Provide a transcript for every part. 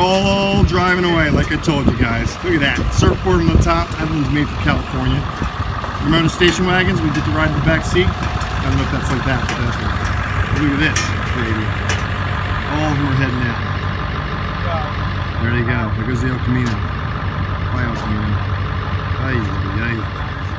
all driving away, like I told you guys. Look at that. Surfboard on the top. That one's made for California. Remember the station wagons? We did the ride in the back seat. I don't know if that's like that, but that's what. Look at this, baby. All of them are heading out. There they go. There goes the El Camino. Bye, El Camino.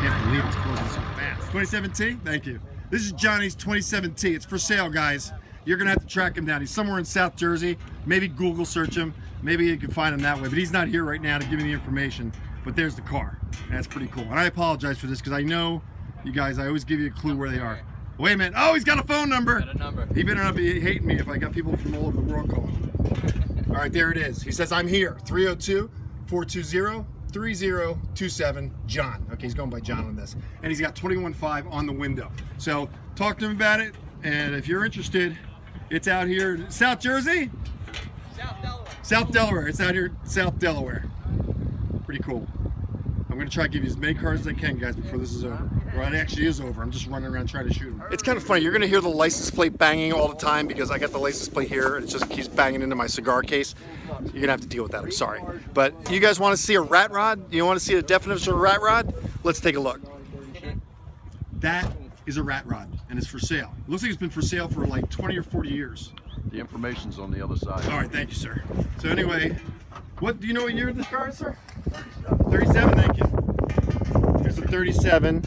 Can't believe it's closing so fast. 2017? Thank you. This is Johnny's 2017. It's for sale, guys. You're going to have to track him down. He's somewhere in South Jersey. Maybe Google search him. Maybe you can find him that way. But he's not here right now to give me the information. But there's the car. And that's pretty cool. And I apologize for this because I know you guys, I always give you a clue where they are. Wait a minute. Oh, he's got a phone number. Got a number. He better not be hating me if I got people from all over the world calling. All right, there it is. He says, I'm here. 302-420-3027, John. Okay, he's going by John on this. And he's got 21.5 on the window. So talk to him about it. And if you're interested, it's out here, South Jersey? South Delaware. South Delaware. It's out here, South Delaware. Pretty cool. I'm going to try to give you as many cars as I can, guys, before this is over. Well, it actually is over. I'm just running around trying to shoot them. It's kind of funny. You're going to hear the license plate banging all the time because I got the license plate here and it just keeps banging into my cigar case. You're going to have to deal with that. I'm sorry. But you guys want to see a rat rod? You want to see the definition of a rat rod? Let's take a look. That is a rat rod and it's for sale. It looks like it's been for sale for like 20 or 40 years. The information's on the other side. All right, thank you, sir. So anyway, what do you know what year this car is, sir? 37, thank you. Here's a 37.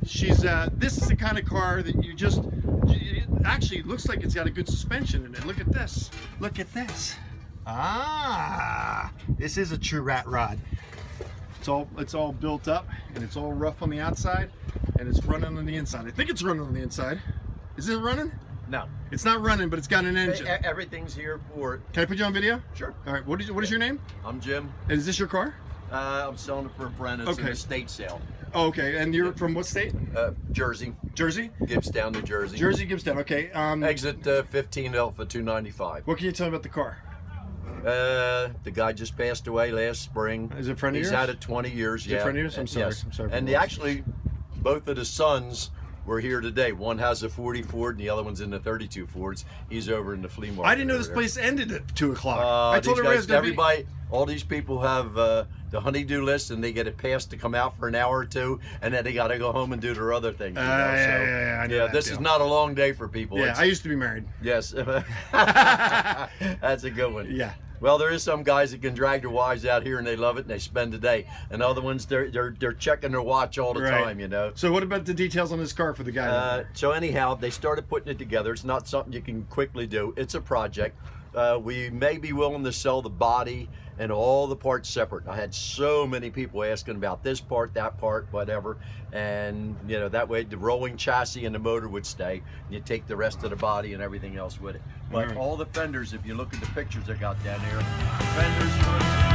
She's this is the kind of car that you just actually it looks like it's got a good suspension in it. Look at this. Look at this. Ah, this is a true rat rod. It's all built up and it's all rough on the outside and it's running on the inside. I think it's running on the inside. Is it running? No. It's not running, but it's got an engine. Everything's here for it. Can I put you on video? Sure. All right. What is your name? I'm Jim. And is this your car? I'm selling it for a friend. It's Okay. an estate sale. Oh, okay. And you're from what state? Jersey. Jersey? Gibbstown, New Jersey. Jersey, Gibbstown. Okay. Exit 15 Alpha 295. What can you tell me about the car? The guy just passed away last spring. Is it a friend of yours? He's had it 20 years. Is it a friend of yours? I'm sorry. Yes. I'm sorry. And actually, both of the sons were here today. One has a 40 Ford and the other one's in the 32 Fords. He's over in the flea market. I didn't know this place ended at 2 o'clock. I told everybody, all these people have the honeydew list and they get a pass to come out for an hour or two and then they got to go home and do their other things. You know? I know that this deal. is not a long day for people. Yeah, I used to be married. Yes. That's a good one. Yeah. Well, there is some guys that can drag their wives out here and they love it and they spend the day, and other ones they're checking their watch all the time, you know. So what about the details on this car for the guy? So anyhow, they started putting it together. It's not something you can quickly do. It's a project. We may be willing to sell the body and all the parts separate. I had so many people asking about this part, that part, whatever, and you know that way the rolling chassis and the motor would stay. You take the rest of the body and everything else with it. But all the fenders, if you look at the pictures I got down there, fenders.